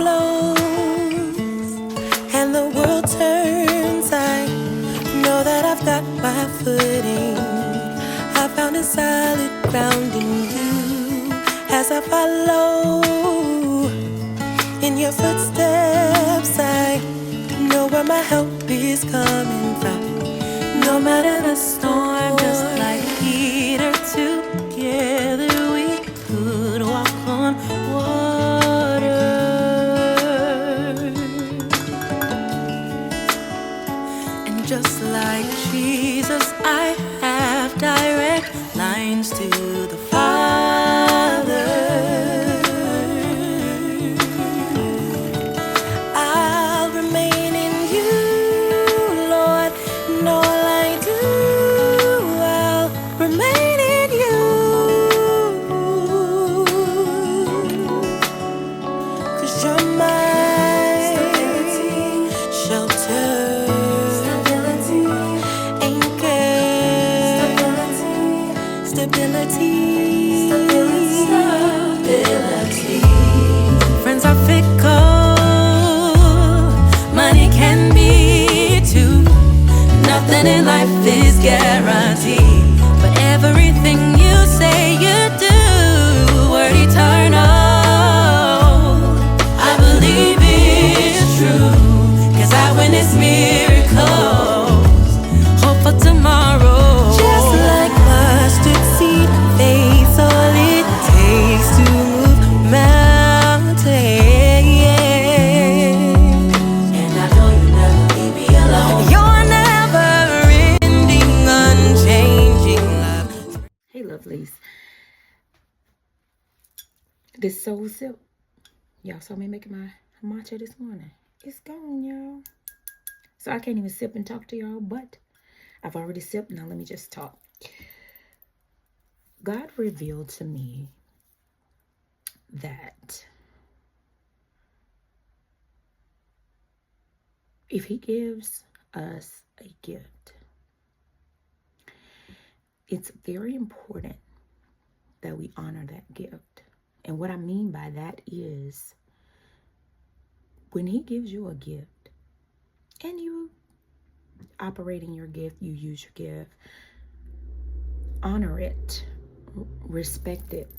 blows and the world turns, I know that I've got my footing. I found a solid ground in you as I follow in your footsteps. I know where my help is coming from. No matter the storm, just like Peter, together we could walk on water. And just like Jesus, I have direct lines to the Father. I'll remain in you, Lord, and all I do, I'll remain in you. 'Cause you're my shelter, anchor, stability. Friends are fickle, money can be too. Nothing in life is guaranteed, but everything you say you do, word eternal, I believe it's true. 'Cause I witness miracles, hope for tomorrow. Just like mustard seed, faith's all it takes to move mountains. And I know you never leave me alone. You're never ending, unchanging love. Hey, lovelies. This soul sip. Y'all saw me making my matcha this morning. It's gone, y'all. So I can't even sip and talk to y'all, but I've already sipped. Now let me just talk. God revealed to me that if he gives us a gift, it's very important that we honor that gift. And what I mean by that is when he gives you a gift and you operate in your gift, you use your gift, honor it, respect it.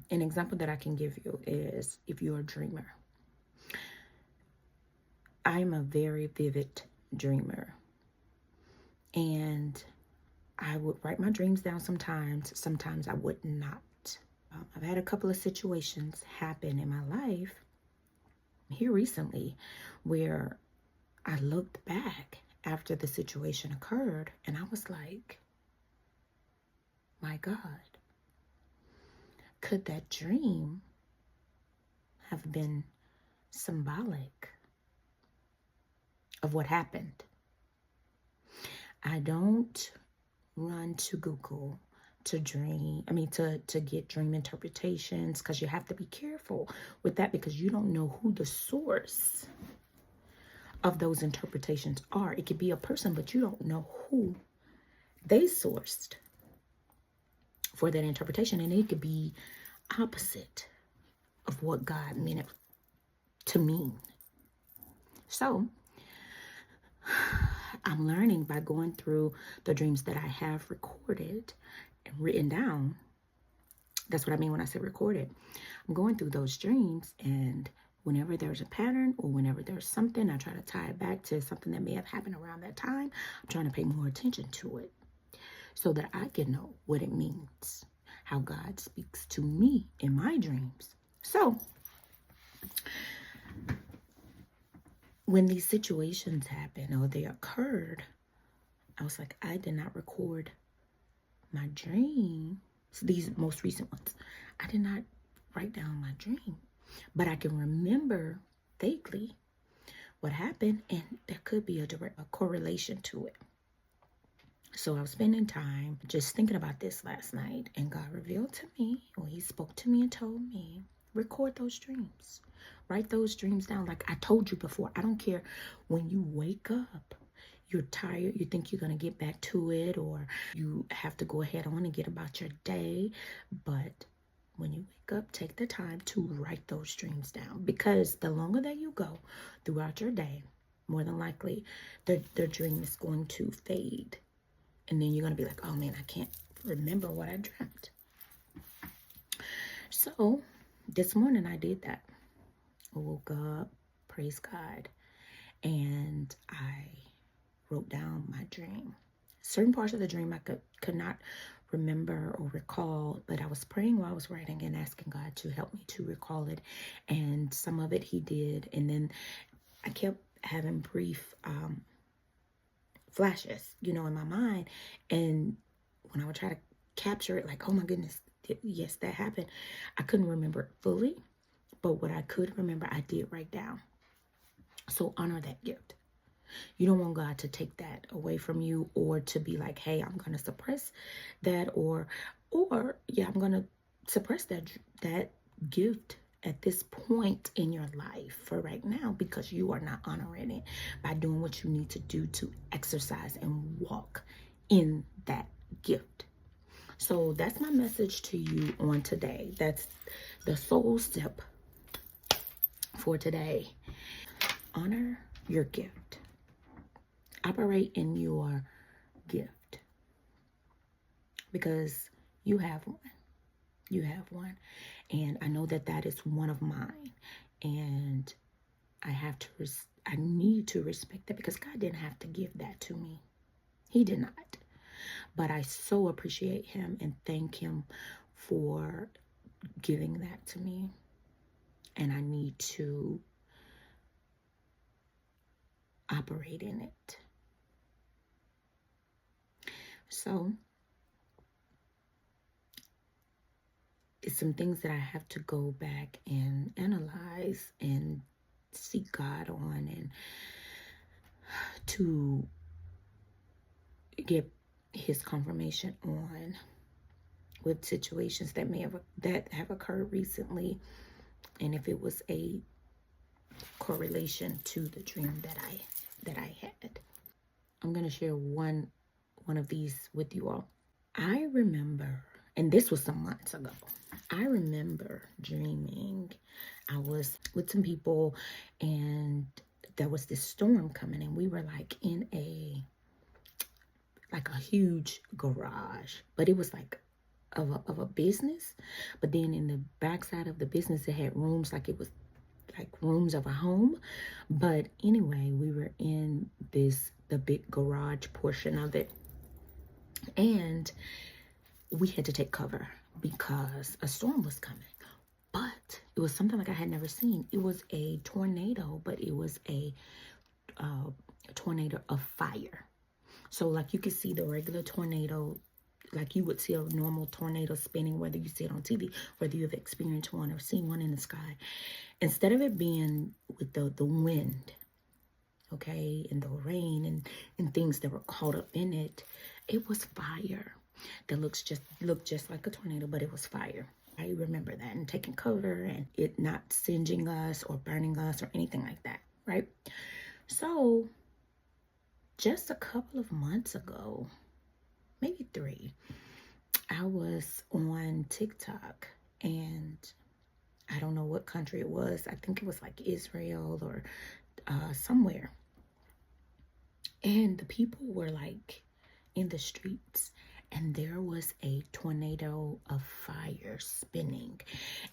An example that I can give you is if you're a dreamer. I'm a very vivid dreamer, and I would write my dreams down sometimes I would not. I've had a couple of situations happen in my life here recently where I looked back after the situation occurred and I was like, my God, could that dream have been symbolic of what happened? I don't run to Google to get dream interpretations, because you have to be careful with that, because you don't know who the source of those interpretations are. It could be a person, but you don't know who they sourced for that interpretation, and it could be opposite of what God meant it to mean. So I'm learning by going through the dreams that I have recorded and written down. That's what I mean when I say recorded. I'm going through those dreams, and whenever there's a pattern or whenever there's something, I try to tie it back to something that may have happened around that time. I'm trying to pay more attention to it so that I can know what it means, how God speaks to me in my dreams. So when these situations happen or they occurred, I was like, I did not record my dream. So these most recent ones, I did not write down my dream, but I can remember vaguely what happened, and there could be a correlation to it. So I was spending time just thinking about this last night, and God revealed to me, or he spoke to me and told me, record those dreams. Write those dreams down. Like I told you before, I don't care when you wake up, you're tired, you think you're going to get back to it, or you have to go ahead on and get about your day. But when you wake up, take the time to write those dreams down, because the longer that you go throughout your day, more than likely the dream is going to fade. And then you're going to be like, oh man, I can't remember what I dreamt. So this morning I did that. I woke up, praise God, and I wrote down my dream. Certain parts of the dream I could not remember or recall, but I was praying while I was writing and asking God to help me to recall it. And some of it he did. And then I kept having brief flashes, you know, in my mind. And when I would try to capture it, like, oh my goodness, yes, that happened. I couldn't remember it fully, but what I could remember, I did write down. So honor that gift. You don't want God to take that away from you, or to be like, hey, I'm going to suppress that, or yeah, I'm going to suppress that gift at this point in your life for right now, because you are not honoring it by doing what you need to do to exercise and walk in that gift. So that's my message to you on today. That's the soul step for today. Honor your gift. Operate in your gift, because you have one. You have one. And I know that that is one of mine. And I need to respect that, because God didn't have to give that to me. He did not. But I so appreciate him and thank him for giving that to me. And I need to operate in it. So it's some things that I have to go back and analyze and seek God on, and to get his confirmation on with situations that have occurred recently, and if it was a correlation to the dream that I had. I'm going to share one of these with you all. I remember, and this was some months ago, I remember dreaming I was with some people, and there was this storm coming, and we were like in a huge garage, but it was like of a business. But then in the backside of the business, it had rooms, like it was like rooms of a home. But anyway, we were in the big garage portion of it, and we had to take cover because a storm was coming. But it was something like I had never seen. It was a tornado, but it was a tornado of fire. So like you could see the regular tornado, like you would see a normal tornado spinning, whether you see it on TV, whether you've experienced one or seen one in the sky. Instead of it being with the wind, okay, and the rain and things that were caught up in it, it was fire that looked just like a tornado, but it was fire. I remember that, and taking cover, and it not singeing us or burning us or anything like that, right? So just a couple of months ago, maybe 3, I was on TikTok, and I don't know what country it was. I think it was like Israel or somewhere. And the people were like in the streets, and there was a tornado of fire spinning.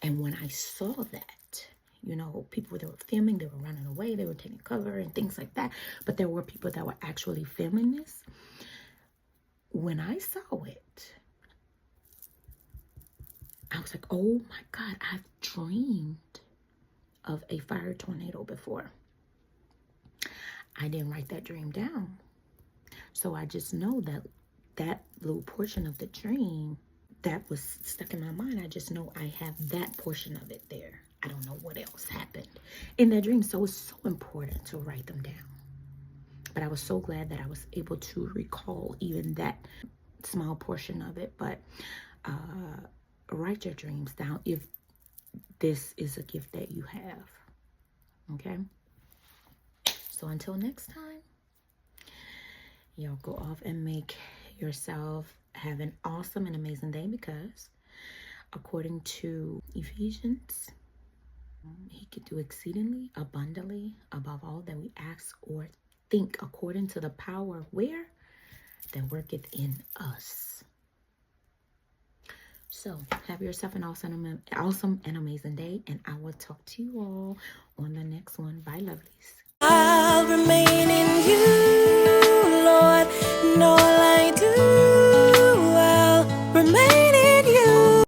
And when I saw that, you know, people that were filming, they were running away, they were taking cover and things like that. But there were people that were actually filming this. When I saw it, I was like, oh my God, I've dreamed of a fire tornado before. I didn't write that dream down. So I just know that little portion of the dream that was stuck in my mind, I just know I have that portion of it there. I don't know what else happened in that dream. So it's so important to write them down. But I was so glad that I was able to recall even that small portion of it. But write your dreams down if this is a gift that you have. Okay? So until next time, y'all go off and make yourself have an awesome and amazing day, because according to Ephesians, he could do exceedingly abundantly above all that we ask or think, according to the power where that worketh in us. So have yourself an awesome and amazing day, and I will talk to you all on the next one. Bye, lovelies. I'll remain in you, Lord, knowing